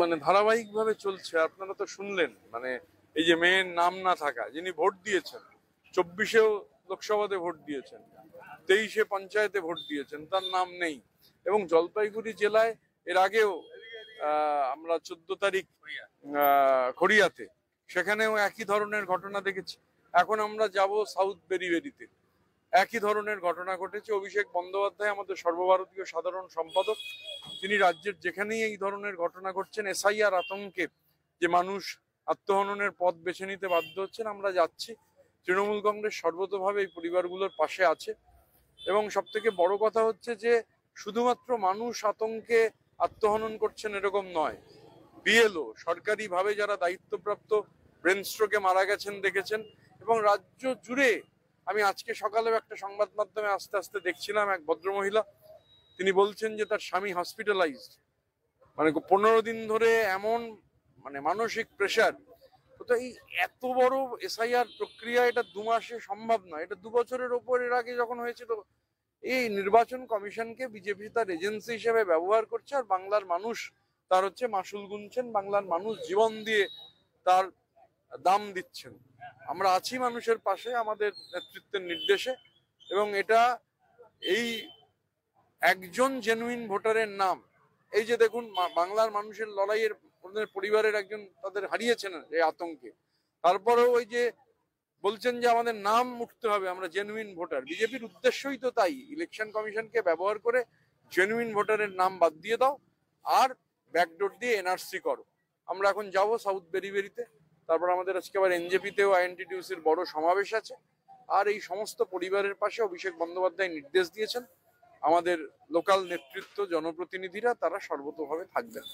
মানে ধারাবাহিকভাবে চলছে। আপনারা তো শুনলেন, মানে এই যে মেয়ের নাম না থাকা, যিনি ভোট দিয়েছেন, 24-এও লোকসভাতে ভোট দিয়েছেন, 23-এ পঞ্চায়েতে ভোট দিয়েছেন, তার নাম নেই। এবং জলপাইগুড়ি জেলায় এর আগেও আমরা 14 তারিখ খড়িয়াতে, সেখানেও একই ধরনের ঘটনা দেখেছি। এখন আমরা যাব সাউথ বেরিবেরিতে, একই ধরনের ঘটনা ঘটেছে। অভিষেক বন্দ্যোপাধ্যায় আমাদের সর্বভারতীয় সাধারণ সম্পাদক, তিনি রাজ্যের যেখানেই এই ধরনের ঘটনা ঘটছেন, এসআইআর আতঙ্কে যে মানুষ আত্মহননের পথ বেছে নিতে বাধ্য হচ্ছেন, আমরা যাচ্ছি। তৃণমূল কংগ্রেস সর্বতোভাবে এই পরিবারগুলোর পাশে আছে। এবং সব থেকে বড় কথা হচ্ছে যে শুধুমাত্র মানুষ আতঙ্কে আত্মহনন করছেন এরকম নয়, বিএলও সরকারিভাবে যারা দায়িত্বপ্রাপ্ত ব্রেন স্ট্রোকে মারা গেছেন দেখেছেন। এবং রাজ্য জুড়ে, আমি আজকে সকালেও একটা সংবাদ মাধ্যমে আস্তে আস্তে দেখছিলাম, এক ভদ্রমহিলা তিনি বলছেন যে তার স্বামী হসপিটালাইজড, মানে 15 দিন ধরে এমন মানে মানসিক প্রেশার। তো এই এত বড় এসআইআর প্রক্রিয়া, এটা 2 মাসে সম্ভব নয়, এটা 2 বছরের ওপর এর আগে যখন হয়েছিল। এই নির্বাচন কমিশনকে বিজেপি তার এজেন্সি হিসেবে ব্যবহার করছে, আর বাংলার মানুষ তার হচ্ছে মাসুল গুনছেন, বাংলার মানুষ জীবন দিয়ে তার দাম দিচ্ছেন। আমরা আছি মানুষের পাশে আমাদের নেতৃত্বের নির্দেশে। এবং এটা এই একজন জেনুইন ভোটারের নাম, এই যে দেখুন বাংলার মানুষের লড়াইয়ের ওদের পরিবারের একজন তাদের হারিয়েছেন এই আতঙ্কে, তারপরেও ওই যে বলছেন যে আমাদের নাম উঠতে হবে, আমরা জেনুইন ভোটার। বিজেপির উদ্দেশ্যই তো তাই, ইলেকশন কমিশনকে ব্যবহার করে জেনুইন ভোটারের নাম বাদ দিয়ে দাও আর ব্যাকডোর দিয়ে এনআরসি করো। আমরা এখন যাব সাউথ বেরিবেরিতে, তারপর আমাদের আজকে আবার এনজেপিতেও আইএনটিটিউসির বড় সমাবেশ আছে। আর এই সমস্ত পরিবারের পাশে অভিষেক বন্দ্যোপাধ্যায় নির্দেশ দিয়েছেন, আমাদের লোকাল নেতৃত্ব জনপ্রতিনিধিরা তারা সর্বতোভাবে থাকবেন।